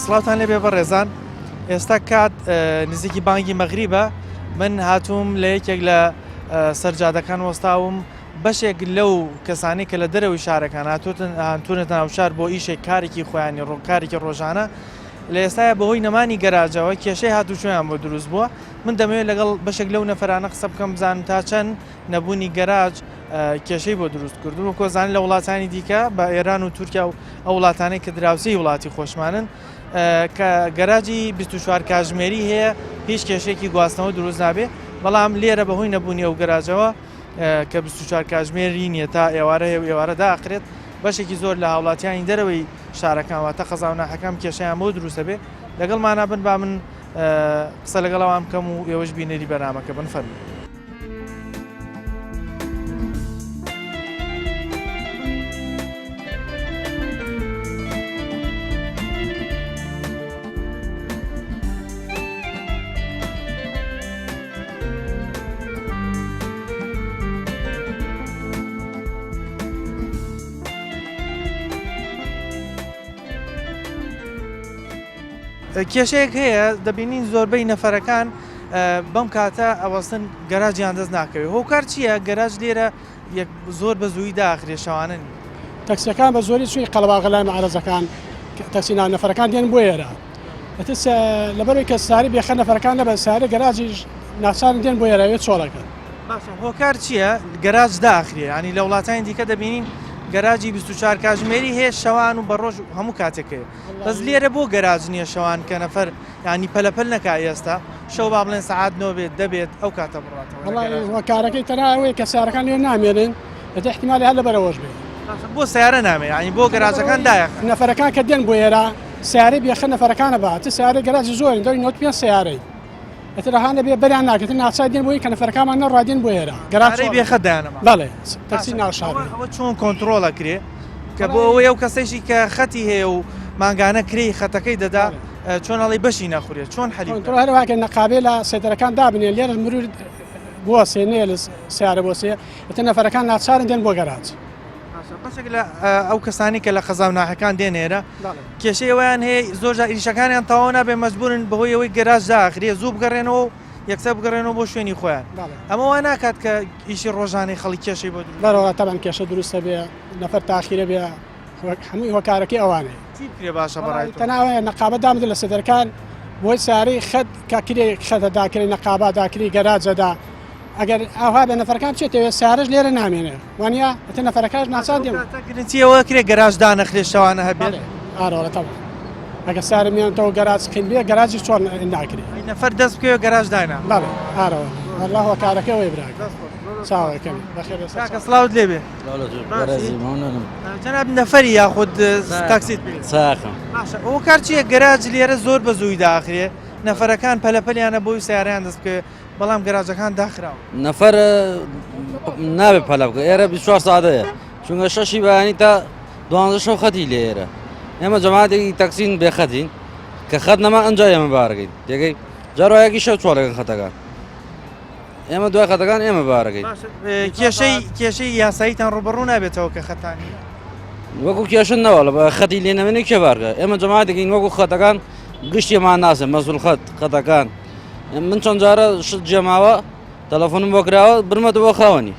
سڵاوتان لێبێ بەڕێزان ئێستا کات نزیکی بانگی مەغریبە من هاتووم لە یەکێک لە سەرجادەکان وەستاوم بەشێک لەو کەسانی کە لە دەرەوەی شارەکان هاتوونە ناو شار بۆ ئیشێک کارێکی خۆیانی ڕۆکارێکی ڕۆژانە لە ئێستاە بەهۆی نەمانی گەراجەوە کێشەی هاتوچۆیان بۆ دروست بووە من دەمەوێت لەگەڵ بەشێک لەو نەفرانە قسە بکەم بزانم تا چەند نەبوونی گەراج کێشەی بۆ دروست کردو کۆزانانی لە وڵاتانی دیکە بە ئێران و تورکیا و ئەو وڵاتانەی کە دراوسی وڵاتی خۆشمانن کە گەراجی 24 کاتژمێری هەیە هیچ کێشێکی گواستنەوە دروست نابێ بەڵام لێرە بەهۆی نەبوونی ئەو گەراجەوە کە 24 کاتژمێری نییە تا ئێوارە هەیە و ئێوارە داخرێت بەشێکی زۆر لە هاوڵاتیانی دەرەوەی شارەکان واتە خەزاوناحەکەم کێشەیان بۆ دروستە بێ لەگەڵمانە بن با من قسە لەگەڵەوەم بکەم و ئێوەش بینەری بەنامەکە بن فەرموو. کێشەیەک هەیە دەبینین زۆربەی نەفەرەکان بەم کاتە ئەوەستن گەراجیان دەست ناکەوێت هۆکار چییە گەراج لێرە زۆر بە زووی داخرێ شەوانن تەکسیەکان بە زۆری چوی قەڵەباغەلای عەرەزەکان تەکسی نەفەرەکان دێن بۆ ئێرە لەبەرەوەی کە ساری بێخە نەفەرەکان لە بە ساری گەراجی ناچان دێن بۆ ئێرەوێت چۆڵەکە هۆکار چییە گەراج داخرێ ینی لە وڵاتانی دیکە دەبینین گەراجی 24 کاتژمێری هەیە شەوان و بە ڕۆژ هەموو کاتێکەیە بەس لێرە بۆ گەراج نییە شەوان کە نەفەر ینی پەلەپەل نەکا ئێستا شەو با بڵێن سەعات 9 بێت دەبێت ئەو کاتە بڕاتەوە کارەکەی تەناوەی کە سیارەکان لێ نامێنن دەتە احتیمالی هەر لەبەرەوەش بێت بۆ سیارە نامێ ینی بۆ گەراجەکان دایە نەفەرەکان کە دێن بۆ ئێرە سیارەی بێخە نەفەرەکانە بات سیارە گەراجی زۆرن دەوری 95 سیارەی ئەترەهانە بێ بەریان ناکەن ناچای دێن بۆی کە نەفەرەکانمان نەڕادێن بۆ ئێرە گەراجی بێخەدانەوە بەڵێ تەکسی ناوشار ئەوە چۆن کۆنتڕۆڵەکرێ کە بۆ ئەوەی ئەو کەسێکی کە خەتی هەیە و ماگانە کری خەتەکەی دەدا چۆن ئەڵی بەشی نەخورێت چۆن هەروواکە نەقابێ لە سێتەرەکان دابنێ لێرە مرور بوەسێ نێ لە سیارە بۆسێ ئەتە نەفەرەکان ناچارن دێن بۆ گەراج بەشێک لە ئەو کەسانی کە لە خەزاوناحەکان دێنێرە کێشەی ئەویان هەیە زۆر ئیشەکانیان تەواو نابێ مەجبورن بەهۆی ئەوەی گەراج داخرێ زوو بگەڕێنەوە یەکسە بگەڕێنەوە بۆ شوێنی خۆیان ئەمە وا ناکات کە ئیشی ڕۆژانەی خەڵی کێشەی بۆ بەرەوە تەبەن کێشە دروستە بێ نەفەر تاخیرە بێ هەمووی هۆکارەکەی ئەوانەیە کرێ باشە بەڕای تەناوەیە نەقابەت دامدە لە سەدەرەکان بۆی ساری خەت کاکرێ خەتە داکری نەقابا داکری گەراجەدا ئەگەر ئاها بە نەفەرەکان بچێتەوە سارش لێرە نامێنێ وانە ئەتە نەفەرەکەش ناچان دێمەگرنتیەوە کرێ گەراج دانەخرێ شەوانە هەبێت ئارۆڵە تەوا ئەگە سارە میێنێتەوە گەراج قین بێ گەراجی چۆن ناکرێ نەفەر دەست بکەوە گەراج داینا بەڵێ ئارەوە الله هۆکارەکەی براک چاوەکەم سڵاوت لێبێ جەناب نەفەری یاخود تاکسیت ئەو کار چییە گەراج لێرە زۆر بە زووی داخرێ نەفەرەکان پەلەپەلیانە بۆی سیاریان دەست بکە بەڵام گەراجەکان داخراوە نەفەر نابێت پەلە بکە ئێرە 24 سادەیە چونکە شەشی بەیانی تا 12 شەو خەتی لێ ئێرە ئێمە جەماعەتێکی تەکسین بێخەتین کە خەت نەما ئەنجا ئێمە بارەکەین دێگەی جارۆیەکی شەو چۆڵەکەن خەتەکان ئێمە دوای خەتەکان ئێمە بارەکەین کێشەی یاساییتان ڕوبەڕوو نابێتەوە کە خەتانی وەکو کێشن نەوە لە خەتی لێ نەمێنێک کێ بارگە ئێمە جەماعەتێکین وەکو خەتەکان گشتیمان ناسن مەسئول خەتەکان من چەند جارە شت جێماوە تەلەفۆنم بۆ کراوە برمەتە بۆ خاوەنی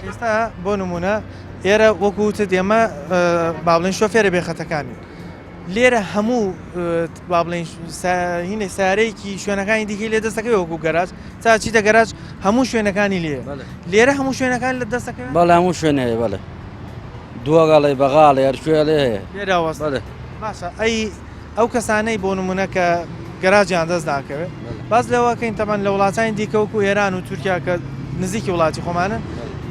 ئێستا بۆ نمونە ئێرە وەکوتت ئێمە با بڵێن شۆفێرە بێخەتەکانی لێرە هەموو با بڵێن هینێ سارەیەکی شوێنەکانی دیکەی لێ دەستەکەی وەکو گەراج تا چیتە گەراج هەموو شوێنەکانی لێرە هەموو شوێنەکان لە دەستەکە بەڵێ هەموو شوێنەیە بەڵێ دووەگەڵی بەغاڵی هەر شوێ لێ هەیە لێراوەست باشە ئەو کەسانەی بۆ نمونە کە گەراجیان دەست ناکەوێت باز لەوەکەین تەمان لە وڵاتانی دیکە وەکو ئێران و تورکیا کە نزیکی وڵاتی خۆمانە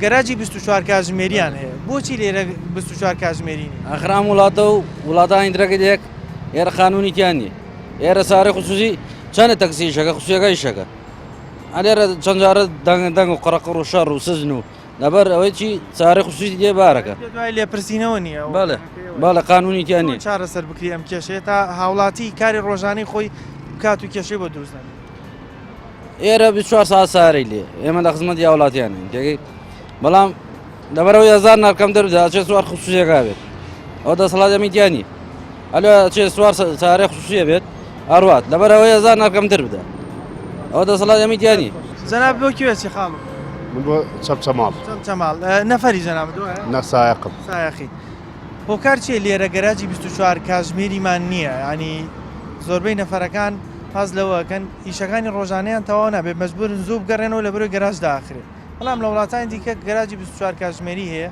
گەراجی 24 کاتژمێریان هەیە بۆچی لێرە 24 کاتژمێری ئەخرام وڵاتە و وڵاتانی درەکەیەک ئێرە قانونیتیان نیە ئێرە سارە خصوصی چەندە تەکسیشەکە خصوصیەکەی شەکە ئەلێرە چەند جارە دەنگ و قڕەقڕ و شەڕ و سزن و لەبەر ئەوەی چی چارە خصوصی دێ بارەکە لێپرسینەوە نییە بەڵێ قانونیتیان نیە چارەسەر بکری ئەم کێشێت تا هاوڵاتی کاری ڕۆژانەی خۆی کات و کێشەی بۆ دروست ئێرە 24 ساعت سارەی لێ ئێمە لە خزمەتی هاوڵاتیانین تێگەی بەڵام لەبەرەوەی هەزار نرکەم دەردا چێ سوار خصوصیەکە بێت ئەو دەسەڵات ئەمیتیانی ئەلە چێ سوار سارێ خصوصیە بێت ئەڕوات لەبەر ئەوەیە زار نرکەمتر بدە ئەوە دەسەڵات ئەمی دیانی جەناب بۆ کوێچی خاڵ من بۆ چەمچەماڵ چەمال نەفەری جەناب دوایە نەسایقم سایەخی هۆکار چیە لێرە گەراجی 24 کاتژمێریمان نییە ینی زۆربەی نەفەرەکان پاس لەوەکەن ئیشەکانی ڕۆژانەیان تەواو نابێت مەجبورن زوو بگەڕێنەوە لە بەرەوەی گەراج داخرێت بەڵام لە وڵاتانی دیکە گەراجی 24 کاتژمێری هەیە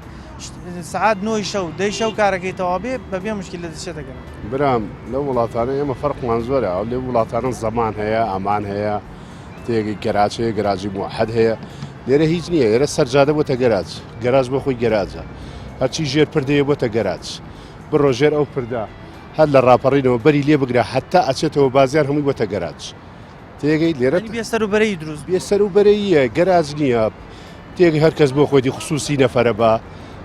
سعات 9 شەو دەی شەو کارەکەی تەواو بێ بەبێ مشکل لە دەچێتە گەرم برام لەو وڵاتانە ئێمە فەرقمان زۆرە ئەو لێ وڵاتانە زەمان هەیە ئامان هەیە تێگەی گەراج هەیە گەراجی موحەد هەیە لێرە هیچ نییە ئێرە سەرجادە بۆتە گەراج بۆ خۆی گەراجە هەرچی ژێر پردەیە بۆتە گەراج بڕۆ ژێر ئەو پردا هەر لە ڕاپەڕینەوە بەری لێ بگرە حتا ئەچێتەوە بازیار هەمووی بۆتە گەراج تێگەی لێرە بێسەر و بەرەی دروست بێسەر و بەرەیە گەراج نییە تێگەی هەرکەس بۆ خۆی خصوصی نەفەرە بە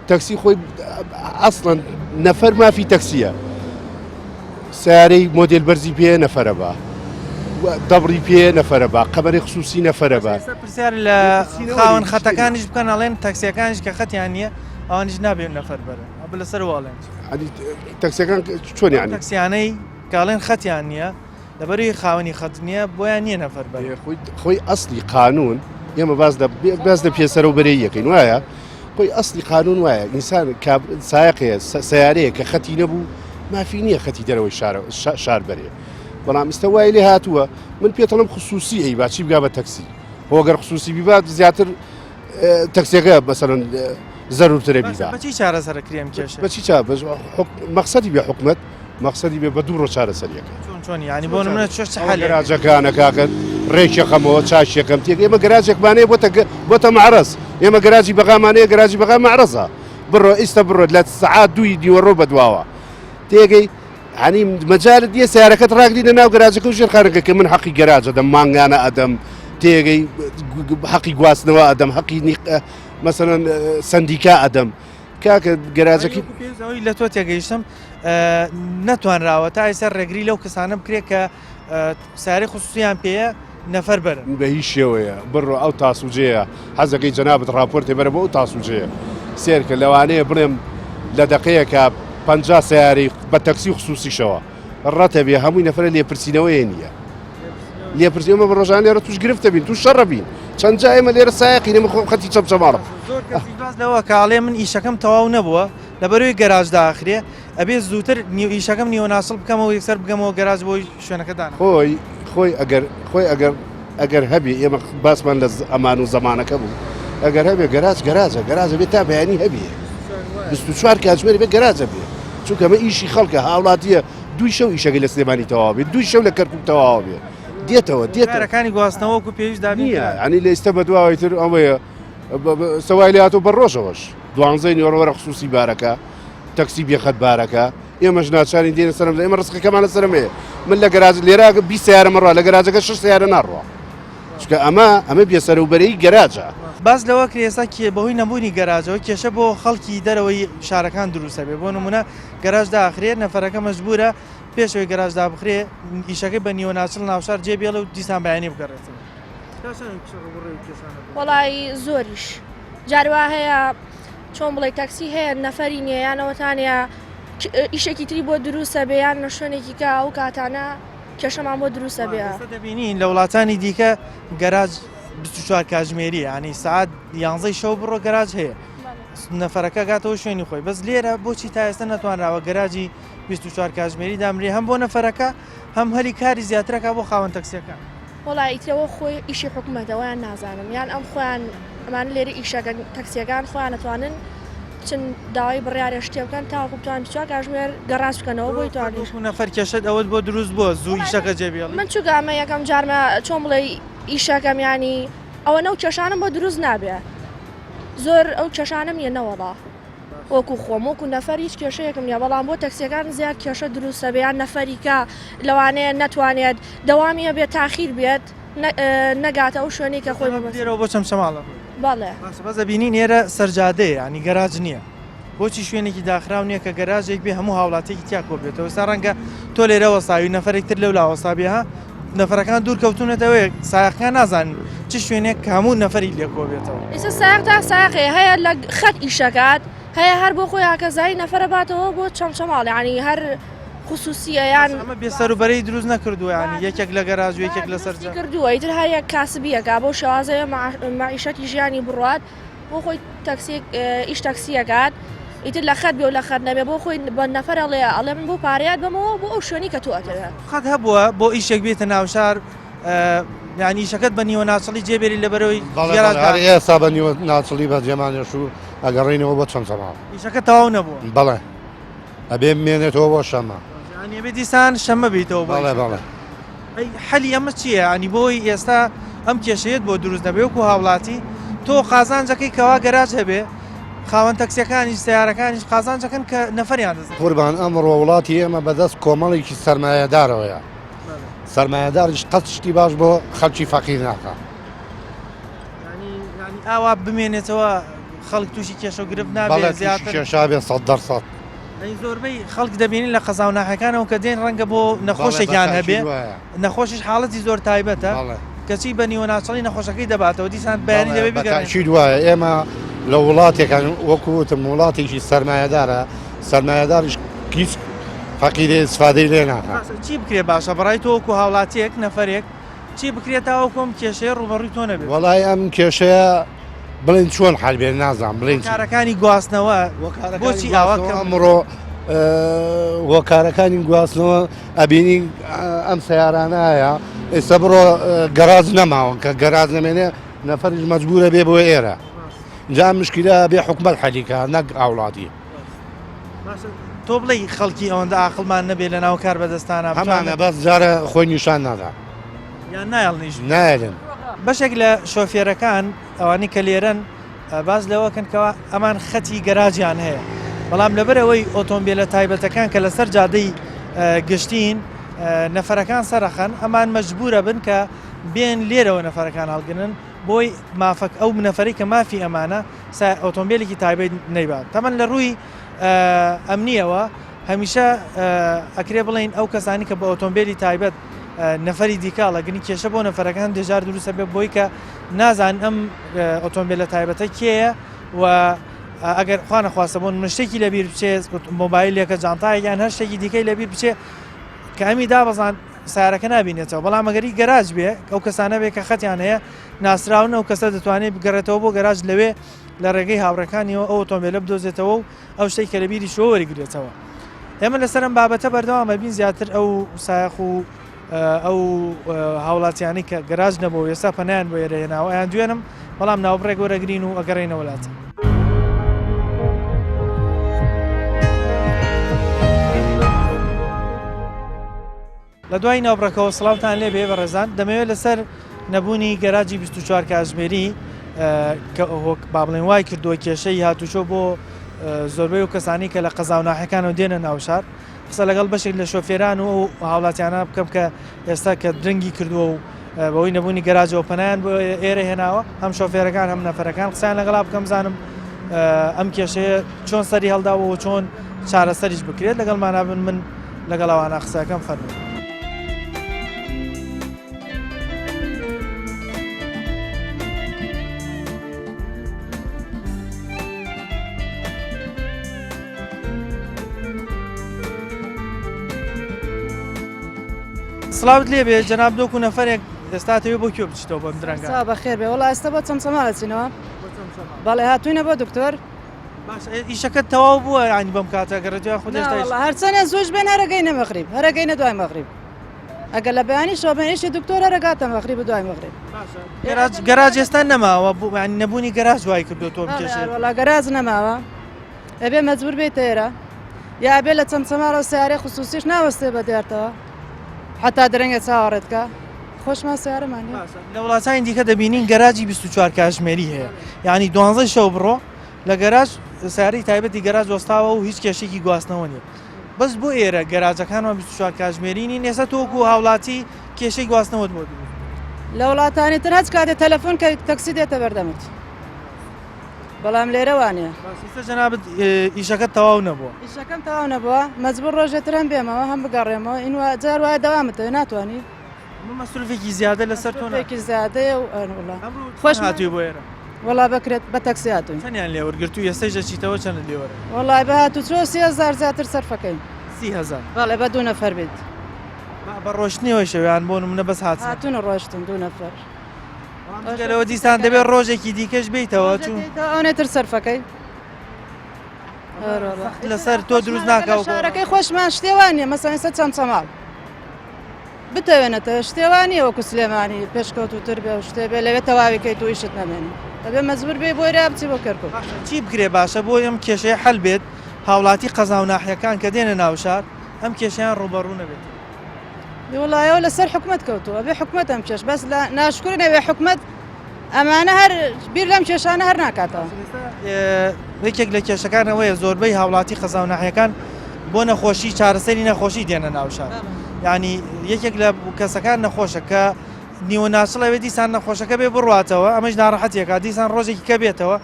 تەکسی خۆی ئەسڵەن نەفەر مافی تەکسیە سیارەی مۆدل بەرزی پێ نەفەرە بە دەبڕی پێ نەفەرە بە قەبەری خصوصی نەفەرە بە پرسیار لە خاوەن خەتەکانیش بکەن ئەڵێن تەکسیەکانیش کە خەتیان نییە ئەوانیش نابێن نەفەر بەرن ئەو لەسەر واڵێن تەکسیەکان چۆن یانی تەکسیانەی کاڵێن خەتیان نییە لەبەروی خاوەنی خەت نییە بۆیان نییە نەفەر بەر خۆی ئەسلی قانون ئێمە باز لە پێسەر و بەرەی یەکەین وایە خۆی ئەسلی قانون وایە ئینسان سایقەیە سیارەیە کە خەتی نەبوو مافی نییە خەتی دەرەوەی شار بەرێ بەڵام ئێستا وای لێ هاتووە من پێتەڵم خصوصی ئەی باچی بگا بە تەکسی هۆگەر خصوصی بیبات زیاتر تەکسیەکە بەسەرەن زەرورترە بیدا بەچی چارەسەر کرێم کێشە بەچی مەقسەدی بێ حکومەت مەقسەدی بێ بە دوو ڕۆ چارەسەریەکە چۆن ینی بۆ منە چ حال گەراجەکانە کاکەن ڕێکێکەمەوە چاشێکم تێک ئێمە گەراجێکمانەیە بۆتە معرەز ئێمە گەراجی بەغامانەیە گەراجی بەغا معرەزە بڕۆ ئیستا بڕۆ لە سعات دوی دیوەڕۆ بەدواوە تێگەی هەنی مەجارت دیە سیارەکەت ڕاگرینە ناو گەراجەکە و ژێرخانەکە کە من حەقی گەراجە دەم مانگانە ئەدەم تێگەی حەقی گواستنەوە ئەدەم حەقی مەسەرەن سندیکا ئەدەم کاکە گەراجەکەی لە تۆ تێگەیشتم نەتوانراوە تا ئێستا ڕێگری لەو کەسانە بکرێت کە ساری خصوصیان پێەیە نەفەر بەرن بە هیچ شێوەیە بڕۆ ئەو تاسوجەیە حەزەکەی جەنابەت راپۆرتێ بەرە بۆ ئەو تاسوجەیە سێرکە لەوانەیە بڵێم لە دەقەیەکە 50 سیاری بە تەکسی خصوصیشەوە ڕەتە بێ هەمووی نەفرە لێپرسینەوەیە نییە لێپرسیەوە بە ڕۆژان لێرە توش گرفتە بین توش شەڕە بین چەند جا ئێمە لێرە سایقی نەمە خەتی چەمچەماڵە لەوە کاڵێ من ئیشەکەم تەواو نەبووە لەبەروی گەراج داخرێ ئەبێ زووتر ئیشەکەم نیوەناسڵ بکەمەوە یەکسەر بگەمەوە گەراج بۆی شوێنەکەدان ئەگەر هەبێ ئێمە باسمان لە ئەمان و زەمانەکە بوو ئەگەر هەبێ گەراجە بێت تا بەیانی هەبێ 24 کاتژمێری بێ گەراجە بێ چونکە ئەمە ئیشی خەڵکە هاوڵاتیە دوی شەو ئیشەکەی لە سلێمانی تەواو بێت دوی شەو لە کەرکووک تەواو بێ دێتەوەەکانی گواستنەوەکو پێویست نییە ئەنی لە ئێستا بە دوای تر ئەوەیە سەوای لاتۆ بە ڕۆژەوەش دوانزەی نیوەڕۆوەرە خصوصی بارەکە تەکسی بێخەت بارەکە ئێمەش ناچاری دێنە سەرم ئێمە ڕستەکەمانە سەرمەیە من لە گەراج لێرا 20 سیارە مەڕوا لە گەراجەکە 6 سیارە ناڕوە چکە ئەمە بێسەر و بەرەی گەراجە باز لەوە کرێسا کێ بەهۆی نەبوونی گەراجەوە کێشە بۆ خەڵکی دەرەوەی شارەکان دروستە بێ بۆ نمونە گەراج داخرێت نەفەرەکە مەجبورە پێشەوەی گەراجدا بخرێ ئیشەکەی بە نیوەناچڵ ناوشار جێبێڵە و دیسان بەیانی بگەڕێتەوە وەڵی زۆریش جاروا هەیە چۆن بڵێ تەکسی هەیە نەفەری نیەیانەوەتانەیە ئیشێکی تری بۆ دروستە بێیان لە شوێنێکی کا ئەو کاتانە کێشەمان بۆ دروستە بێ دەبینین لە وڵاتانی دیکە گەراج 24 کاتژمێری ینی سعات 11 شەو بڕۆ گەراج هەیە نەفەرەکە گاتەوە شوێنی خۆی بەس لێرە بۆچی تا ئێستا نەتوانراوە گەراجی 24 کاتژمێری دامرێ هەم بۆ نەفەرەکە هەم هەری کاری زیاترەکە بۆ خاوەن تەکسیەکان وڵی ئیترەوە خۆی ئیشی حکوومەتەوەیان نازانم یان ئەم خۆیان ئەمان لێرە ئیشەکە تەکسیەکان خۆیان نتوانن چند داوای بڕیارە شتێکەکان تاوەکو بتوان 24 کاتژمێر گەڕاز بکەنەوە بۆی توانیش نەفەر کێشت ئەوت بۆ دروست بۆ زوو ئیشەکە جێبێڵ من چووگامە یەکەم جارمە چۆن بڵێ ئیشەکەم ینی ئەوە نەو کێشانم بۆ دروست نابێ زۆر ئەو کێشانم یە نەوەڵا وەکو خۆم وەکو نەفەر هیچ کێشەیەکم نیە بەڵام بۆ تەکسیەکان زیاد کێشە دروستە بێیان نەفەریکە لەوانەیە نەتوانێت دەوامیە بێت تاخیر بێت نەگاتە ئەو شوێنی کە خۆی بێرەوە بۆ چەم شەماڵە بەڵێ بەزە بینین ئێرە سەرجادەیە ینی گەراج نییە بۆچی شوێنێکی داخراو نییە کە گەراژێک بێ هەموو هاوڵاتێکی تیا کۆ بێتەوە سا ڕەنگە تۆ لێرەوە ساوی نەفرێکتر لەو لاوەسابیها نەفەرەکان دوور کەوتونەتەوەی سایقەکان نازانن چ شوێنێک کە هەموو نەفەری لێ کۆ بێتەوە ئێستا سایق تا سایقێ هەیە لە خەت ئیشەکات هەیە هەر بۆ خۆی ئاکەزایی نەفرە باتەوە بۆ چەمچەماڵ ینی هەر خصوصیە یان ئەمە بێسەروبەرەی دروست نەکردووە ینی یەکێک لە گەراج و یەکێک لە سەرجە کردووە ئیتر هەیە کاسبیەکە بۆ شازەیە معیشەتی ژیانی بڕات بۆ خۆی تەکسیک ئیش تەکسیەکات ئیتر لە خەت بێ و لە خەت نەبێ بۆ خۆی بە نەفەر ئەڵێ من بۆ پارەیات بمەوە بۆ ئەو شوێنی کە تۆ ئەتەوە خەت هەبووە بۆ ئیشێک بێتە ناوشار ینی ئیشەکەت بە نیوە ناچڵی جێبێری لەبەرەوەی ئێستا بە نیوە ناچڵی بە جێمانێش و ئەگەڕینەوە بۆ چەند سەما ئیشەکە تەواو نەبووە بەڵێ ئەبێ بمێنێتەوە بۆ شەمە ینی بێ دیسان شەمە بیتەوە بەڵێ بەڵێ حەلی ئەمە چییە؟ ینی بۆی ئێستا ئەم کێشەیەت بۆ دروست دەبێ وەکو هاوڵاتی تۆ قازانجەکەی کەوا گەراج هەبێ خاوەن تەکسیەکانیش سیارەکانیش قازانجەکەن کە نەفەریان دەزن قوربان ئەمڕۆ وڵاتی ئێمە بەدەست کۆمەڵێکی سەرمایەدارەوەیە سەرمایەداریش قەت شتی باش بۆ خەڵکی فەقیر ناکە ئاوا بمێنێتەوە خەڵک تووشی کێشە و گرفت نابێت زیاتر کێشا بێ 100%. زۆربەی خەڵک دەبینین لە قەزاوناحەکانەوە کە دێن ڕەنگە بۆ نەخۆشێکیان هەبێ نەخۆشیش حاڵەتی زۆر تایبەتە کەچی بە نیوە ناچڵی نەخۆشەکەی دەباتەوە دیسان بەیانی دەبێت بگەڕێنشی دوایە ئێمە لە وڵاتێکان وەکوتم وڵاتێکی سەرمایەدارە سەرمایەداریش هیچ فەقیرێ استفادەی لێ ناکە چی بکرێ باشە بەڕای تۆ وەکو هاوڵاتیەک نەفرێک چی بکرێتەوە کۆم کێشەیە ڕوبەڕووی تۆ نەبێت وەڵای ئەم کێشەیە بڵێن چۆن حالبێن نازان بڵێن کارەکانی گواستنەوە بۆچی ئاوا ئەمڕۆ وەکارەکانی گواستنەوە ئەبینی ئەم سیارانایە ئێستا بڕۆ گەراز نەماوە کە گەراز نەمێنێ نەفەرش مەجبورە بێ بۆ ئێرە جا مشکلە بێ حکومەت حەلیکە نەک ئاوڵاتی تۆ بڵێ خەڵکی ئەوەندە عاقڵمان نەبێت لە ناو کار بەدەستانە هەمانە بەس جارە خۆی نیشان نادا یان نایڵنیش نایلن بەشێک لە شۆفێرەکان ئەوانی کە لێرەن باز لەوەکەنکەوە ئەمان خەتی گەراجیان هەیە بەڵام لەبەرەوەی ئۆتۆمبیلە تایبەتەکان کە لەسەر جادەی گشتین نەفەرەکان سەرەخەن ئەمان مەجبورە بن کە بێن لێرەوە نەفەرەکان هەڵگرن بۆی مافەک ئەو نەفەری کە مافی ئەمانە ئۆتۆمبیلێکی تایبەت نەیبات تەمەن لە ڕووی ئەمنیەوە هەمیشە ئەکرێ بڵین ئەو کەسانی کە بە ئۆتۆمبیلی تایبەت نەفەری دیکاڵەگەنی کێشە بۆ نەفەرەکان دێژار دروستە بێ بۆی کە نازان ئەم ئۆتۆمبیلە تایبەتە کێیە و ئەگەر خوانە خواستە بۆن شتێکی لەبیر بچێت مۆبایلێکە جانتایەکیان هەر شتێکی دیکەی لەبیر بچێ کە ئەمی دابەزان سارەکە نبینێتەوە بەڵام ئەگەری گەراج بێ ئەو کەسانە بێ کە خەتیان هەیە ناسراون ئەو کەسە دەتوانێت بگەڕێتەوە بۆ گەراج لەوێ لە ڕێگەی هاوڕەکانیەوە ئەو ئۆتۆمبیلە بدۆزێتەوە و ئەو شتێک کە لەبیری شۆ وەرگرێتەوە ئێمە لەسەر ئەم بابەتە بەردەوامە بین زیاتر ئەو سایەخ و ئەو هاوڵاتیانی کە گەراج نەبوو ئێستا پەنیان بۆ ئێرە هێناوە ئەیان دوێنم بەڵام ناوبڕێک وەرەگرین و ئەگەڕێنە وڵاتە لە دوای ناوبڕەکەەوە سڵاوتان لێ بێ بە ڕێزان دەمەوێت لەسەر نەبوونی گەراجی 24 کاتژمێری کە با بڵێن وای کردووە کێشەی هاتوچۆ بۆ زۆربەی و کەسانی کە لە قەزاوناحەکانەوە دێنە ناوشار قسە لەگەڵ بەشێک لە شۆفێران و هاوڵاتیانە بکەم کە ئێستا کە درنگی کردووە و بەوەی نەبوونی گەراجەوە پەنایان بۆ ئێرە هێناوە هەم شۆفێرەکان هەم نەفەرەکان قسەیان لەگەڵا بکەم زانم ئەم کێشەیە چۆن سەری هەڵداوە و چۆن چارەسەریش بکرێت لەگەڵمانە بن من لەگەڵاوانە قسەکەم فەرموو سڵاوت لێ بێ جەناب دۆک و نەفەرێک دەستاتەوێ بۆ کوێ بچیتەوە بەم درەنگە بەخێر بێ وڵا ئێستا بۆ چەمچەما دەچینەوە بەڵێ هاتوینە بۆ دکتۆر باش ئیشەکەت تەواو بووە ینی بەم کاتە گەڕێتوە خودشتا هەرچەنە زۆش بێن هەرەگەینە مەغریب هەرەگەینە دوای مەغریب ئەگەر لە بەیانی شۆبێنیشی دکتۆر هەرەگاتە مەغریب و دوای مەغریب گەراج ئێستا نەماوە نەبوونی گەراج دوای کردو تۆم کێشێ وڵا گەراج نەماوە ئەبێ مەجبور بێت ئێرە یا بێ لە چەمچەماڵەوە سیارەی خصوصیش ناوەستێ بە دیارتەوە حتا درەنگە چاوەڕێتکە خۆشمان سیارەمانی لە وڵاتانی دیکە دەبینین گەراجی 24 کاتژمێری هەیە یعنی 12 شەو بڕۆ لە گەراج سیارەی تایبەتی گەراج وەستاوە و هیچ کێشێکی گواستنەوە نیە بەس بۆ ئێرە گەراجەکانمان 24 کاتژمێری نین ئێستا تۆکو و هاوڵاتی کێشەی گواستنەوەت بۆ لە وڵاتانی تر هەچ کاتێ تەلەفۆن کە تەکسی دێتە بەردەمت بەڵام لێرە وانێ جەنابەت ئیشەکەت تەواو نەبووە ئیشەکەم تەواو نەبووە مەجبور ڕۆژێتر هەم بێمەوە هەم بگەڕێمەوە ئین جار وایە دەوامتەوە ناتوانانی مەسروفێکی زیادە لەسەر تۆێکی زیادەیە و خۆش هاتووی بۆ ئێرە وڵا بکرێت بە تەکسی هاتوین چەندیان لێوەرگرتو ئێستەی دەچیتەوە چەند لێوەرە وڵای بە هاتوچۆ 30,000 زیاتر سەرفەکەین 30,000 بەڵێ بە 2 نەفەر بێت بە ڕۆشتنیەوەی شەویان بۆ نمونە بەس هاتن هاتوونە ڕۆشتن 2 نەفەر لەوە دیسان دەبێت ڕۆژێکی دیکەش بیتەوە چون ئەوێتر سەرفەکەی لەسەر تۆ دروست ناکەوە شارەکەی خۆشمان شتێوانە مەسەن ئێستا چەمچەماڵ بتەوێنێتەوە شتێوانیە وەکو سلێمانی پێشکەوتوتر بێ و شتێ بێ لەوێ تەواویکەی تویشت نەبێنی دەبێ مەزبور بێ بۆی را بچی بۆ کەرکوو چی بکرێ باشە بۆ ئەم کێشەیە حەل بێت هاوڵاتی قەزا و ناحیەکان کە دێنە ناو شار ئەم کێشیان ڕوبەڕوو نەبێت وڵایەوە لەسەر حکومت کەوتووە بێ حکومت ئەم کێش بەس لە ناشکر نەوێ حکومت ئەمانە هەر بیر لەم کێشانە هەر ناکاتەوە یەکێک لە کێشەکانەوەیە زۆربەی هاوڵاتی قەزا و ناحیەکان بۆ نەخۆشی چارەسەری نەخۆشی دێنە ناو شار ینی یەکێک لە کەسەکان نەخۆشە کە نیوەناسڵەوێ دیسان نەخۆشەکە بێ بڕاتەوە ئەمەش ناڕەحەتێکە دیسان ڕۆژێکی کە بێتەوە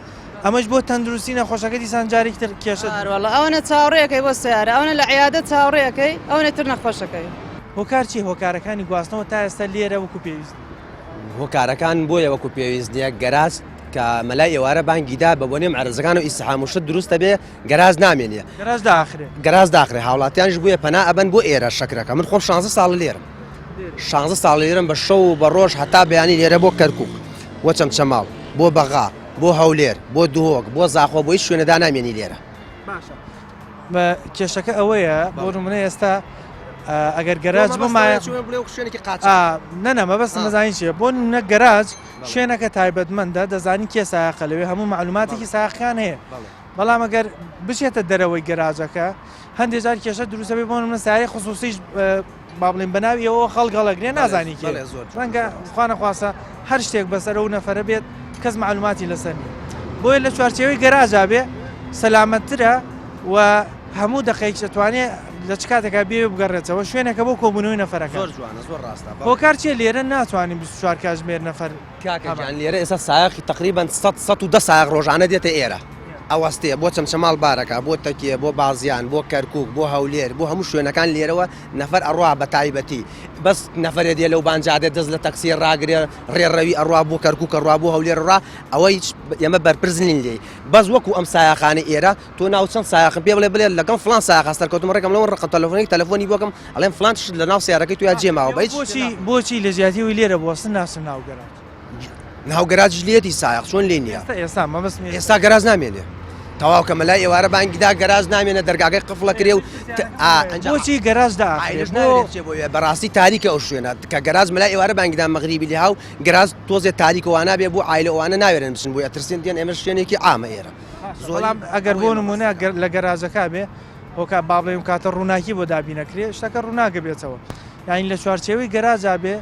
ئەمەش بۆ تەندروستی نەخۆشەکە دیسان جارێکتر کێشە وڵە ئەوەنە چاوڕێەکەی بۆ سیارە ئەوەنە لە عیادە چاوڕێەکەی ئەوەنە تر نەخۆشەکەی هۆکار چی هۆکارەکانی گواستنەوە تا ئێستا لێرە وەکو پێویست هۆکارەکان بۆیە وەکو پێویستنیە گەراج کە مەلای ئێوارە بانگیدا بە بۆنێ عەرزەکان و ئیسحام و شت دروستە بێ گەراج نامێنیە گەراج داخرێ گەراج داخرێ هاوڵاتیانش بووە پەنا ئەبەن بۆ ئێرە شەکرەکە من خۆم 16 ساڵ لێرم 16 ساڵ لێرم بە شەو و بە ڕۆژ هەتا بەیانی لێرە بۆ کەرکووک بۆ چەمچەماڵ بۆ بەغا بۆ هەولێر بۆ دوهۆک بۆ زاخۆ بۆ هیچ شوێنەدا نامێنی لێرە بە کێشەکە ئەوەیە بۆ نمونە ئێستا ئەگەر گەراج بمایە شوێنێکی قاچ نەنە مەبەست مەزانین چیە بۆ نمونە گەراج شوێنەکە تایبەتمەندە دەزانی کێ سایقە لەوێ هەموو معلوماتێکی ساقیان هەیە بەڵام ئەگەر بچێتە دەرەوەی گەراجەکە هەندێک جار کێشە دروستە بێ بۆ نمونە سایە خصوصیش با بڵێن بەناوی ئەوە خەڵگەڵەگرێ نازانی کێ ڕەنگە خوا نەخواسە هەر شتێک بەسەرە و نەفەرە بێت کەس معلوماتی لەسەر نیە بۆیە لە چوارچێوەی گەراجا بێ سەلامەتترە و هەموو دەقەیەک دەتوانێت لە چ کاتێکا بێ بگەڕێتەوە شوێنێکە بۆ کۆبوونەوەی نەفەرەکە زۆر جوانە زۆر ڕاستە هۆکار چیە لێرە ناتوانین 24 کاتژمێر نەفەر کاکەجان لێرە ئێستا سایقی تقریبا 110 سایق ڕۆژانە دێتە ئێرە ئەوەستەیە بۆ چەمچەماڵ بارەکە بۆ تەکیە بۆ بازیان بۆ کەرکووک بۆ هەولێر بۆ هەموو شوێنەکان لێرەوە نەفەر ئەڕوا بە تایبەتی بەس نەفرێ دێ لەو بانجادێت دەست لە تەکسی ڕاگرێ ڕێڕەوی ئەڕوا بۆ کەرکووک ئەڕوا بۆ هەولێر ڕا ئەوەی ئێمە بەرپرزنین لێ بەس وەکو ئەم سایقانە ئێرە تۆ ناو چەند سایقم پێ بڵێ بڵێ لەگەڵ فلان سایق هەستەرکەوتم ڕێکم لەوە ڕقم تەلەفۆنی بۆکەم ئەڵێم فلان شت لە ناو سیارەکەی تویا جێماوە بە بۆچی لە زیاتیەوەی لێرە بوەستن ناسن ناو گەراج ناو گەراج لێتی سایق چۆن لێ نییە ئێستا مەبەست ئێستا گەراج نامێنێ تەواو کە مەلای ئێوارە بانگیدا گەراج نامێنە دەرگاکەی قفڵە کرێ و بۆچی گەراجدا بەڕاستی تاریکە ئەو شوێنە کە گەراج مەلای ئێوارە بانگیدا مەغریبی لێ هاو گەراج تۆزێت تاریکەوانە بێ بۆ ئایلە ئەوانە ناوێرن بچن بۆ ئەترسێن دێن ئێمە شوێنێکی ئامە ئێرە زۆڵام ئەگەر بۆ نمونە لە گەراجەکە بێ هۆکا با بڵێم کاتە ڕووناکی بۆ دابینەکرێ شتەکە ڕووناگە بێتەوە یانی لە چوارچێوەی گەراجا بێ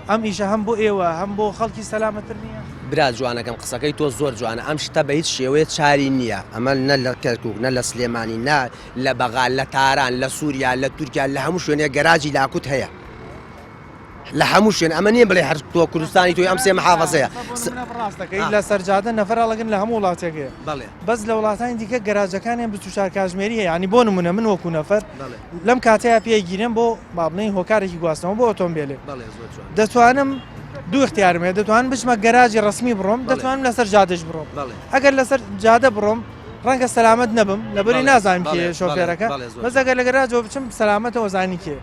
ئەم ئیشە هەم بۆ ئێوە هەم بۆ خەڵکی سەلامەتر نییە برا جوانەکەم قسەکەی تۆ زۆر جوانە ئەم شتە بە هیچ شێوەیە چاری نییە ئەمە نە لە کەرکووک نە لە سلێمانی نا لە بەغال لە تاران لە سووریا لە تورکیا لە هەموو شوێنێ گەراجی لاکوت هەیە لە هەموو شوێن ئەمە نییە بڵێ هەر تۆ کوردستانی تۆی ئەم سێ محافەزەیە ڕاستەکەی لە سەرجادە نەفرەڵەگەن لە هەموو وڵاتێکەیە بەس لە وڵاتانی دیکە گەراجەکانیان 24 کاتژمێری هەیە ینی بۆ نمونە من وەکو نەفەر لەم کاتەیە پێگیرم بۆ بابنەی هۆکارێکی گواستنەوە بۆ ئۆتۆمبیلێ دەتوانم دوو اختیارمێ دەتوانم بچمە گەراجی ڕسمی بڕۆم دەتوانم لەسەر جادەش بڕۆم ئەگەر لەسەر جادە بڕۆم ڕەنگە سەلامەت نەبم لەبەری نازانم کێ شۆفێرەکە بەس ئەگەر لە گەراجەوە بچم سەلامەتەوە زانی کێ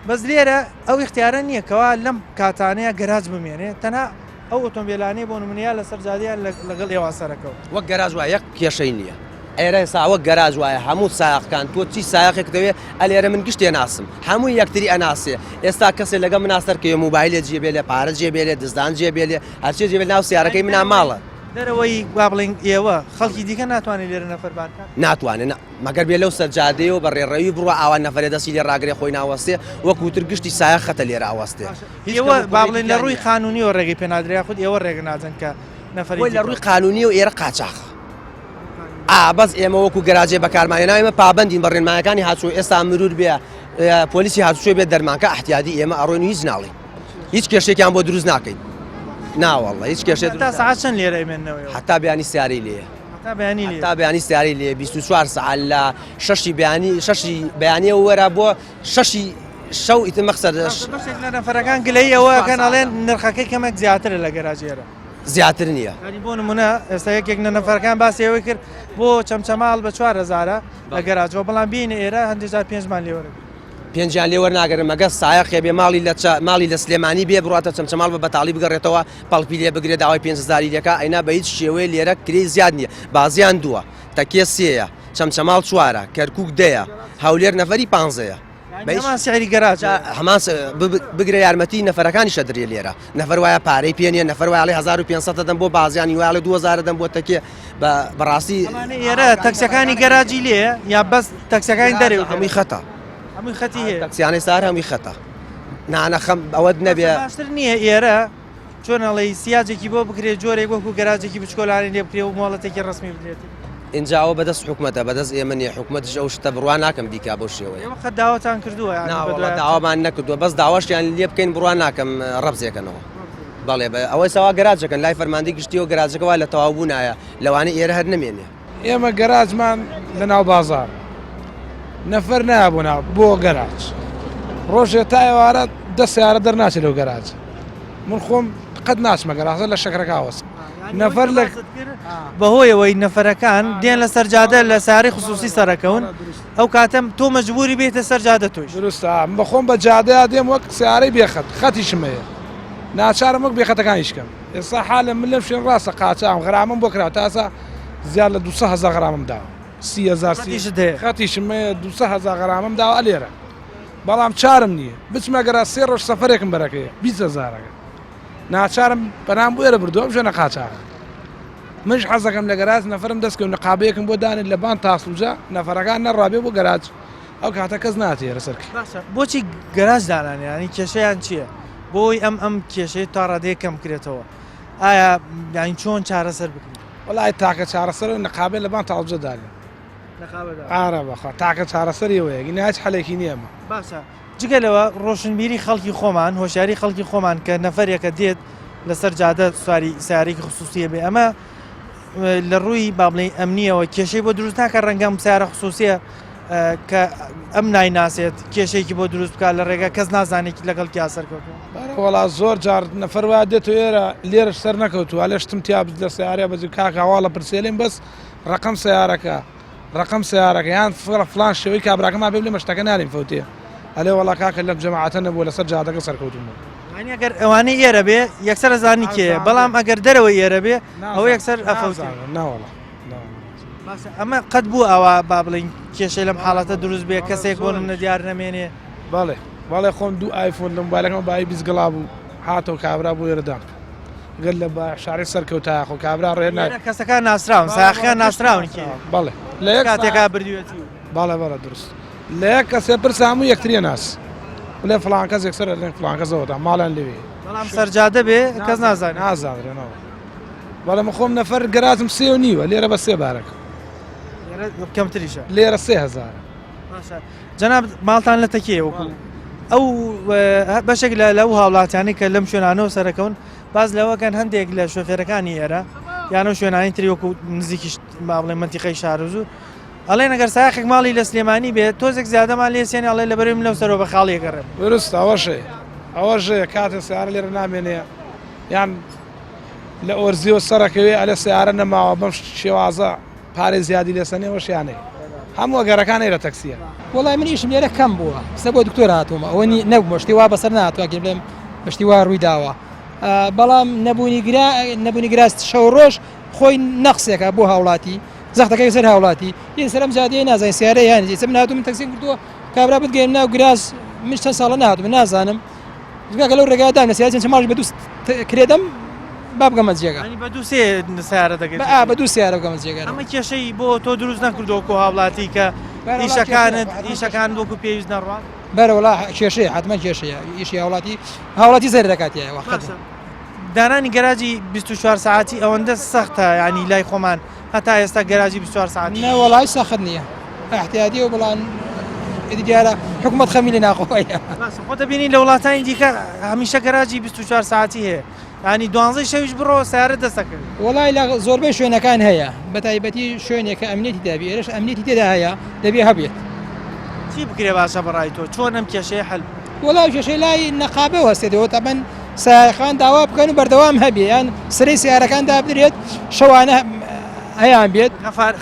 بەس لێرە ئەو اختیارە نییە کەوا لەم کاتانەیە گەراج بمێنێ تەنها ئەو ئۆتۆمبیلانەی بۆ نمونەیە لەسەر جادەیان لەگەڵ ئێوە سەرەکەەوە وەک گەراج وایە یەک کێشەی نییە ئێرە ساوە گەراج وایە هەموو سایقەکان تۆ چی سایقێک دەوێت ئەلێرە من گشتێ ناسم هەموو یەکتری ئەناسێ ئێستا کەسێک لەگە مناسەر کە موبایلێ جێبێ لێ پارە جێبێ لێ دزدان جێبێ لێ هەرچێ جێبێت ناو سیارەکەی منە ماڵە دەرەوەی با بڵێن ئێوە خەڵکی دیکە ناتوانێت لێرە نەفەربانکە ناتوانێت مەگەر بێ لەو سەرجادەیەوە بە ڕێڕەوی بڕوە ئاوان نەفرێ دەستی لێ ڕاگرێ خۆی ناوەستێ وەکوتر گشتی سایە خەتە لێرە ئاوەستێ ئێوە با بڵێن لە ڕووی قانونی و ڕێگەی پێنادریا خودت ئێوە ڕێگە ناجن کە نەفەری لە ڕووی قانونی و ئێرە قاچاخە بەس ئێمە وەکو گەراجێ بەکارمانێناوی ئێمە پابەندین بە ڕێنمایەکانی هاتووە ئێستا مرور بێ پۆلیسی هاتووشێ بێت دەرمانکە احتیادی ئێمە ئەڕۆین و هیچ ناڵی هیچ کێشێکیان بۆ دروست ناکەین ناوەڵڵە هیچ کێشێ تا ساعت چەند لێرە ئەمێننەوەی حتا بەیانی سیاری لێیە تا بەیانی سیاری لێ 24 ساعت لە شەشی بەیانیە وەرە بۆ شەشی شەو ئیتر مەقسەد لە نەفەرەکان گلەی ئەوە کەن ئەڵێن نرخەکەی کەمێک زیاترە لە گەراجێرە زیاتر نییە ینی بۆ نمونە ئێستا یەکێک لە نەفەرەکان باسیەوەی کرد بۆ چەمچەماڵ بە 4,000 لە گەراجەوە بەڵام بینە ئێرە هەندێک 5مان لێوەرە پێنجیان لێ وەرناگەرم مەگە سایەخێ بێ ماڵی لە سلێمانی بێ بڕاتە چەمچەماڵ بە بەتاڵی بگەڕێتەوە پەڵپی لێ بگرێت داوای 5,000 لەکە ئەینا بە هیچ شێوەیە لێرە کرێ زیاد نییە بازیان دووە تەکێ سێیە چەمچەماڵ 4 کەرکک دەیە هەولێر نەفەری 15ەیە هەمان سیعری گەراج هەمان بگرە یارمەتی نەفەرەکانی شەدرێ لێرە نەفەر وایە پارەی پێنیە نەفەر وایڵی 1500 دەم بۆ بازیانی وایڵی 2000 دەم بۆ تەکێ بەڕاستی ئێرە تەکسەکانی گەراجی لێ یا بەس تەکسەکانی دەرێ هەمووی خەتە هەمووی خەتی هەیە تەکسیانەی سار هەمووی خەتە نانەخەم ئەوە نەبێ باشتر نییە ئێرە چۆنەڵی سیاجێکی بۆ بکرێت جۆرێک وەکو گەراجێکی بچکۆلانی لێ بکرێ و مۆڵەتێکی ڕسمی بدرێت اینجا ئەوە بەدەست حکومەتە بەدەست ئێمە نیە حکومەتش ئەو شتە بڕوان ناکەم بیکا بۆ شێوەیە ئێوە خەت داوەتان کردووە داوامان نەکردووە بەس داواشیان لێ بکەین بڕوان ناکەم ڕەبزێکەنەوە بەڵێ ئەوەی ساوا گەراجەکەن لای فەرماندەی گشتیەوە گەراجەکەەوە لە تەواوبوونایە لەوانەی ئێرە هەر نەمێنێ ئێمە گەراجمان لە ناو بازار نەفەر نابوونا بۆ گەراج ڕۆژێ تا ئێوارە 10 سیارە دەرناچێت لەو گەراج من خۆم قەت ناچمە گەراجە لە شەکرەکەوەست نەفەر لە بەهۆیەوەی نەفەرەکان دێن لە سەرجادە لە ساری خصوصی سەرەکەون ئەو کاتەم تۆ مەجبوری بێتە سەرجادە تۆش دروستە بەخۆم بە جادەیە دێم وەک سیارەی بێخەت خەتیشمەیە ناچارم وەک بێخەتەکانیشکەم ئێستا حالم من لەم شوێن ڕاستە قاچام غرامم بۆ کراوە تاسا زیاد لە 200,000 غرامم داوە 30,000 خەتیشمەیە 200,000 غرامم داوە ئەلێرە بەڵام چارم نییە بچمە گەرا 3 ڕۆژ سەفەرێکم بەرەکەیە 20,000 ناچارم بەنام بۆ ئێرە بردووە ژێنە قاچارە منش حەزەکەم لە گەراج نەفرم دەستکەون نەقابەیەکم بۆ دانێت لە بان تاسوجا نەفەرەکان نەڕابێ بۆ گەراج ئەو کاتە کەس ناتێرە سەرکی بۆچی گەراج دانانیانی کێشەیان چییە بۆی ئەم کێشەی تا ڕادەیە کەم کرێتەوە ئایا یانی چۆن چارەسەر بکرێت وڵای تاکە چارەسەر نەقابێ لە بان تاوجە دانێ ئارە بەخوا تاکە چارەسەریەوەیە گیناچ حەلێکی نییەمە باشە جگەلەوە ڕۆشنبیری خەڵکی خۆمان هۆشیاری خەڵکی خۆمان کە نەفەرێکە دێت لەسەر جادە سواری سیارێکی خصوصیە بێ ئەمە لە ڕووی بابڵی ئەمنیەوە کێشەی بۆ دروست ناکە ڕەنگەم سیارە خصوصیە کە ئەم نایناسێت کێشێکی بۆ دروست بکات لە ڕێگە کەس نازانێکی لەگەڵ کیا سەرکەوتوە وڵا زۆر جار نەفەر وا دێت و ئێرە لێرەش سەر نەکەوتووە لە شتم تیا لە سیارە بەجی کاکەواڵە پرسێلیم بەس ڕقم سیارەکە ڕقم سیارەکە یان فلان شێوەی کابراکەما بێ لێ مەشتەکە ناریم فەوتێ ئەلێ وڵا کاکە لەم جەماعەتە نەبووە لەسەر جادەکە سەرکەوتومە ئەگەر ئەوانەی ئێرە بێ یەکسەر زانی کێ بەڵام ئەگەر دەرەوەی ئێرە بێ ئەوە یەکسەر ئەفەوتە ناوەڵە ئەمە قەت بوو ئەوە با بڵین کێشەی لەم حاڵەتە دروست بێ کەسێک بۆ منە دیار نەمێنێ بەڵێ خۆم 2 ئایفۆن لە مۆبایلەکەم بای 20 گڵا بوو هاتەوە کابرا بۆ ئێرەدا گەل لە بە شاری سەرکەوتای خۆ کابرا ڕێ کەسەکان ناسراون ساخیان ناسراون بەڵێ لە یەک کاتێکا بردوێتی بەڵێ دروست لە یەک کەسێ پرس هەموو یەکتریە ناس لێ فڵان کەس یەکسەر لێ فڵان کەسەوەدا ماڵیان لێوێ بەڵام سەرجادە بێ کەس نازانێت نازانرێنەوە بەڵێ من خۆم نەفەر گەراجم 3.5 لێرە بە 3 بارەکە کەمتریشە لێرە 3,000 جەناب ماڵتان لە تەکیە وەکو ئەو بەشێک لەو هاوڵاتیانی کە لەم شوێنانەوە سەرەکەون باز لەوەکەن هەندێک لە شۆفێرەکانی ئێرە یانە شوێنانی تری وەکو نزیکی بڵێ منتیقەی شارۆزوو ئەڵێ نەگەر ساخێک ماڵی لە سلێمانی بێت تۆزێک زیادەمان لێ سێنێ ئەڵێ لە بەرەوەی لەو سەرەوە بە خاڵیەکەڕێ دروست ئەوەشەیە کاتێ سیارە لێرە نامێنێ یان لە ئۆرزیەوە سەرەکەوێ ئەلێ سیارە نەماوە بەم شێوازە پارێ زیادی لێسەنێوەشیانەی هەموو گەرەکانی لە تەکسیە وڵای من ئیشم لێرە کەم بووە سە بۆ دکتۆر هاتوومە ئەوە نەبوومە شتی وا بەسەر نهاتوە بڵێم بەشتی وا ڕووی داوە بەڵام نەبوونی گراست شەو ڕۆژ خۆی نەخسێکە بۆ هاوڵاتی زەختەکەی سەر هاوڵاتی یین سەرم جادەیە نازانین سیارە یانی چ من هاتووم من تەکسی کردووە کابرا بگەین ناو گراز من چەند ساڵە نهاتووم نازانم گاکە لەو ڕێگادام لە سیارە چەند ماڵی بە دووست کرێدەم با بگەمە جێگا بە دوو سێ سیارە دەگەێت بە دوو سیارە بگەمە جێگا ئەمە کێشەی بۆ تۆ دروست نەکردەوە کۆ هاوڵاتی کە ئیشەکان وەکو پێویست نەڕوان بەرەوەڵا کێشەیە حتممە کێشەیە ئیشی هاوڵاتی زەر دەکاتیەوە دانانی گەراجی 24 ساعتی ئەوەندە سەختە ینی لای خۆمان هەتا ئێستا گەراجی 24 ساعتی نەوەڵای سەخت نییە احتیاطی و بڵان دیارە حکوومەت خەمی لە ناخۆیە خۆ دەبینی لە وڵاتانی دیکە هەمیشە گەراجی 24 ساعتی هەیە ینی 12 شەویش بڕۆ سیارە دەستەکرد وڵای لە زۆربەی شوێنەکان هەیە بە تایبەتی شوێنێکە ئەمنێتی دابی ئێرەش ئەمنێتی تێدا هەیە دەبێ هەبێت چی بکرێ باشە بەڕای تۆ چۆن ئەم کێشەیە حەل وڵای کێشەی لای نەقابە وەستێتەوە تەبەن سایخان داوا بکەن و بەردەوام هەبێ یان سرەی سیارەکان دابدرێت شەوانە هەیان بێت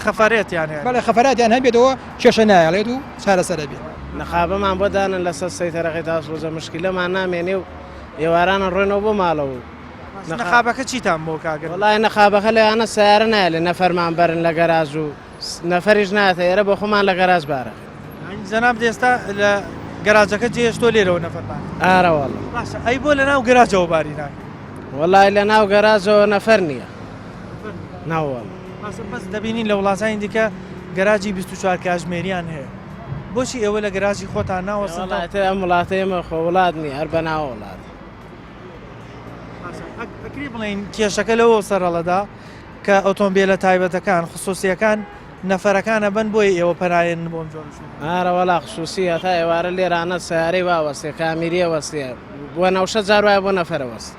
خەفارێت یان بەڵێ خەفەراتیان هەبێتەوە کێشە نایڵێت و چارەسەر بێت نەخابەمان بۆ دانن لەسەر سەیتەرەقی تاسوزە مشکلەمان نامێنێ و ئێوارانە ڕۆینەوە بۆ ماڵەوە نەخابەکە چیتان بۆ کاگەر وڵای نەخابەکە لەیانە سیارە نایە نەفەرمان بەرن لە گەراژ و نەفەریش ناتە ئێرە بۆ خۆمان لە گەراژ بارە جەناب دێستا لە گەراجەکە جێشتۆ لێرەوە نەفەرمان ئارەوەڵ ئەی بۆ لە ناو گەراجەوە باری ناکە وڵای لە ناو گەراجەوە نەفەر نییە ناوەڵ بەس دەبینین لە وڵاتانی دیکە گەراجی 24 کاتژمێریان هەیە بۆچی ئێوە لە گەراجی خۆتان ناوەستن ئەم وڵاتەیەمە خۆ وڵات نیە هەر بە ناو وڵات ئەکری بڵین کێشەکە لەوە سەرەڵەدا کە ئۆتۆمبیلە تایبەتەکان خصوصیەکان نەفەرەکانە بن بۆی ئێوە پەرایەن بۆم جۆرشون ئارەوەڵا خصوصیە تا ئێوارە لێرانە سیارەی واوەستێ کامیریە وەستێ بۆ 900 جار وایە بۆ نەفەرەوەست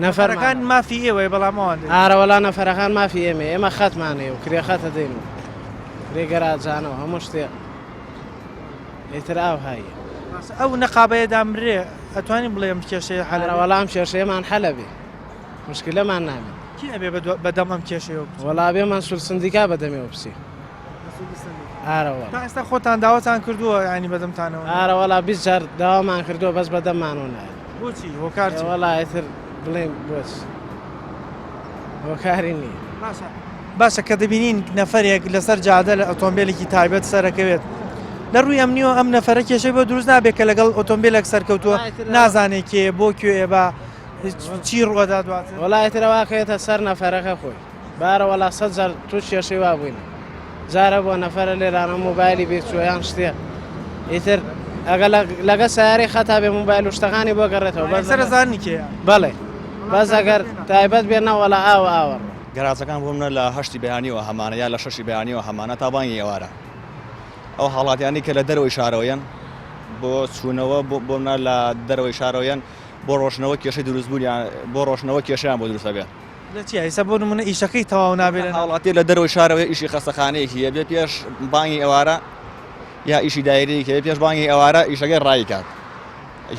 نەفەرەکان مافی ئێوەی بەڵامەوەن ئارەوەڵا نەفەرەکان مافی ئێمە خەتمانەیە و کرێ خەتە دەین و کرێ گەراجانەوە هەموو شتێ ئیتر ئاو هایە ئەو نەقابەیە دامرێ ئەتوانین بڵێم کێشەیە حەلەوەڵام کێشەیەمان حەلەبێ مشکلەمان نامێت کی ئەبێ بەدەم ئەم کێشەیە وەڵا بێمان سول سندیکا بەدەمێەوە بچی ئارەوە تا ئێستا خۆتان داوەتان کردووە ینی بەدەمتانەوە ئارەوەڵا 20 جار داوامان کردووە بەس بەدەممانەوە نایە بۆچی هۆکارچی وەڵا ئیتر بڵێم بۆچ هۆکاری نییە باشە کە دەبینین نەفەرێک لەسەر جادە لە ئۆتۆمبیلێکی تایبەت سەرەکەوێت لە ڕووی ئەمنیەوە ئەم نەفەرە کێشەی بۆ دروست نابێت کە لەگەڵ ئۆتۆمبیلێک سەرکەوتووە نازانێت کێ بۆ کوێ بە چی ڕوەدا دواتر وڵایەتەوەکەوێتە سەر نەفەرەکە خۆی بارە وەڵا 100 جار توش کێشەی وا بووین جارە بۆ نەفەرە لێرانە مۆبایلی بێچوویان شتێ ئیتر ئەگە لەگە سیارەی خەتا بێ مۆبایل و شتەکانی بۆ گەڕێتەوە بەسەرزانانی کێ بەڵێ بەس ئەگەر تایبەت بێنەوەڵە ئاوە گەراجەکان بۆ منە لە 8 بەیانیەوە هەمانە یا لە 6 بەیانیەوە هەمانە تا بانگی ئێوارە ئەو حاڵاتیانی کە لە دەرەوەی شارەوەیان بۆ چوونەوە بۆ منە لە دەرەوەی شارەوەیان بۆ ڕۆشنەوە کێشەی دروستبوونیان بۆ ڕۆشنەوە کێشیان بۆ دروستە بێت لەچی ئەیسا بۆ نمونە ئیشەکەی تەواو نابێت حاڵاتی لە دەرەوەی شارەوە ئیشی خەستەخانەیەکی هەیە بێ پێش بانگی ئێوارە یا ئیشی دایرەیەکی هەیە پێش بانگی ئێوارە ئیشەکەی ڕای کات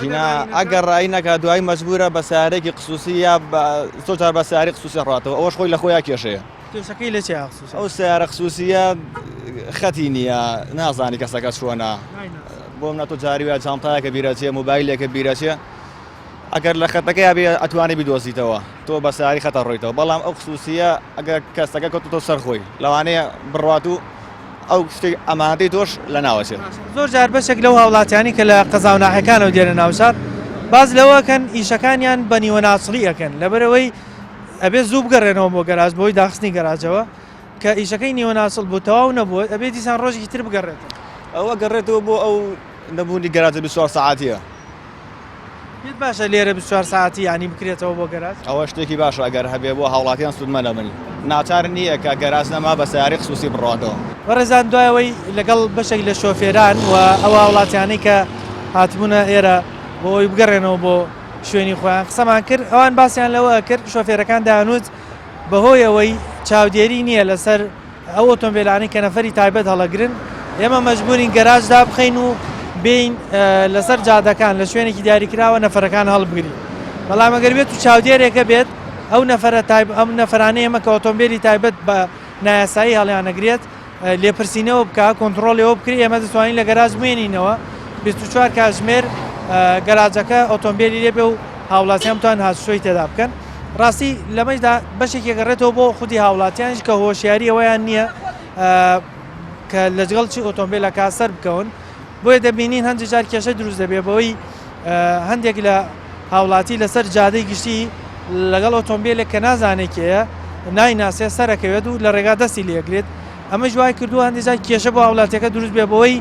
ژینا ئەگەر ڕای نەکات دوای مەجبورە بە سیارێکی خصوصی یا زۆر بە سیاری خصوصی ڕاتەوە ئەوەش خۆی لە خۆیان کێشەیە کێشەکەی لە چی خصوصی ئەو سیارە خصوصیە خەتی نییە نازانی کەسەکە چۆنە بۆ منە تۆ جاری وە جانتایەکە بیرەچێ موبایلێکە بیرەچێ ئەگەر لە خەتەکەی بێ ئەتوانی بدۆزیتەوە تۆ بە سیاری خەتە ڕۆیتەوە بەڵام ئەو خصوصیە ئەگەر کەسەکە کەوتۆ سەرخۆی لەوانەیە بڕات و ئەو شتێک ئەمانەی تۆش لە ناوەچێت زۆر جار بەشێک لەو هاوڵاتیانی کە لە قەزاوناحەکانەوە دێنە ناوشار باز لەوەکەن ئیشەکانیان بە نیوەناچڵی ئەەکەن لەبەرەوەی ئەبێ زوو بگەڕێنەوە بۆ گەراج بۆی داخستنی گەراجەوە کە ئیشەکەی نیوەناچڵ بوو تەواو نەبووە ئەبێ دیسان ڕۆژێکی تر بگەڕێتەوە ئەوە گەڕێتەوە بۆ ئەو نەبوونی گەراجە 24 ساعتیە پێت باشە لێرە 24 ساعتی ینی بکرێتەوە بۆ گەراج ئەوە شتێکی باشە ئەگەر هەبێ بۆ هاوڵاتیان سوودمە لە منی ناچار نییە کە گەراج نەما بە سیاری خصوصی بڕاتەوە بەڕێزان دوایەوەی لەگەڵ بەشێک لە شۆفێران و ئەوە وڵاتیانەی کە هاتبوونە ئێرە بۆی بگەڕێنەوە بۆ شوێنی خۆیان قسەمان کرد ئەوان باسییان لەوە کرد شۆفێرەکان دایانوت بەهۆیەوەی چاودێری نییە لەسەر ئەو ئۆتۆمبیلانی کە نەفەری تایبەت هەڵەگرن ئێمە مەجبورین گەراجدا بخەین و بین لەسەر جادەکان لە شوێنێکی دیاریکراوە نەفەرەکان هەڵبگری بەڵام ئەگەر بێت و چاودێرێکە بێت ئەو ئەم نەفەرانەی ئێمە کە ئۆتۆمبیلی تایبەت بە نایاسایی هەڵیانەگرێت لێپرسینەوە بکە کۆنتترۆلەوە بکری ئێمە دەتوانین لە گەراج بمێنینەوە 24 کاتژمێر گەراجەکە ئۆتۆمبیلی لێبێ و هاوڵاتیان بتوان هاتشۆی تێدا بکەن ڕاستی لەمەشدا بەشێکی گەڕێتەوە بۆ خودی هاوڵاتیانش کە هۆشیاری ئەوەیان نییە کە لەجگەڵ چی ئۆتۆمبیلەکە سەر بکەون بۆیە دەبینین هەندێک جار کێشە دروست دەبێت بەوەی هەندێک لە هاوڵاتی لەسەر جادەی گشتی لەگەڵ ئۆتۆمبیلێک کە نازانێکەیە نایناسێ سەرەکەوێت و لە ڕێگا دەستی لێگرێت ئەمە جوای کردو هەندێک جار کێشە بۆ هاوڵاتیەکە دروست بێ بەوەی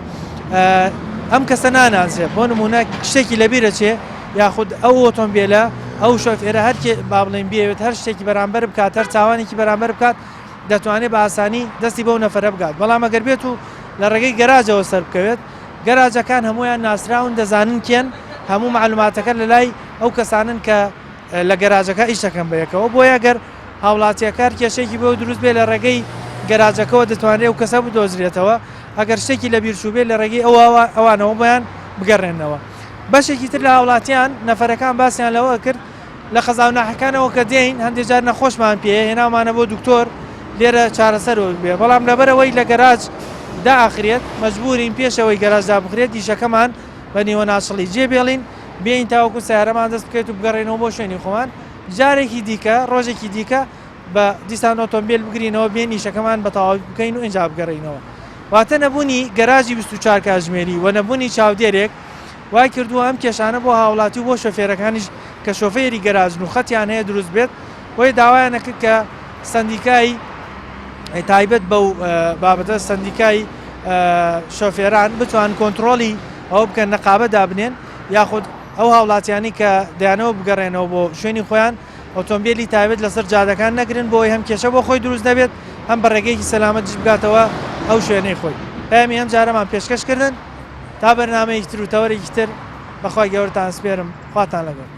ئەم کەسە ناناسێت بۆ نمونە شتێکی لەبیرە چێ یاخود ئەو ئۆتۆمبیلە ئەو شۆفێرە هەرکێ با بڵێن بێوێت هەر شتێکی بەرامبەر بکات هەر چاوانێکی بەرامبەر بکات دەتوانێت بە ئاسانی دەستی بەو نەفەرە بکات بەڵام ئەگەر بێت و لە ڕێگەی گەراجەوە سەر بکەوێت گەراجەکان هەمویان ناسراون دەزانن کێن هەموو معلوماتەکە لە لای ئەو کەسانن کە لە گەراجەکە ئیشەکەم بەیەکەوە بۆیە گەر هاوڵاتیەکار کێشێکی بۆ دروست بێ لە ڕێگەی گەراجەکەەوە دەتوانێت و کەسە بدۆزرێتەوە ئەگەر شتێکی لە بیرچوو بێت لە ڕێگەی ئەوانەوە بۆیان بگەڕێنەوە بەشێکی تر لە هاوڵاتیان نەفەرەکان باسییان لەوە کرد لە خەزاوناحەکانەوە کە دێین هەندێک جار نەخۆشمان پێ هێناومانە بۆ دکتۆر لێرە چارەسەرەوە بێ بەڵام لەبەرەوەی لە گەراج داخرێت مەجبورین پێشەوەی گەراجدا بخرێت دیشەکەمان بە نیوە ناشڵی جێبێڵین بێین تاوەکو سیارەمان دەست بکەیت و بگەڕێنەوە بۆ شوێنی خۆمان جارێکی دیکە ڕۆژێکی دیکە بە دیسان ئۆتۆمبیل بگرینەوە بێن نیشەکەمان بە تەواوی بکەین و ئینجا بگەڕینەوە واتە نەبوونی گەراجی 24 کاتژمێری و نەبوونی چاودێرێک وای کردووە ئەم کێشانە بۆ هاوڵاتی و بۆ شۆفێرەکانیش کە شۆفێری گەراجن و خەتیان هەیە دروست بێت بۆی داوایانە کرد کە سندیکای تایبەت بەو بابەتە سندیکای شۆفێران بتوان کۆنتترۆلی ئەو بکەن نەقابە دابنێن یاخود ئەو هاوڵاتیانی کە دەیانەوە بگەڕێنەوە بۆ شوێنی خۆیان ئۆتۆمبیلی تایبەت لەسەر جادەکان نەگرن بۆی هەم کێشە بۆ خۆی دروست دەبێت هەم بە ڕێگەیەکی سەلامەتیش بگاتەوە ئەو شوێنەی خۆی پامی ئەم جارەمان پێشکەشکردن تا بەرنامەیەکی تر و تەوەرێکی تر بەخوای گەورەتان سپێرم خواتان لەگەڵ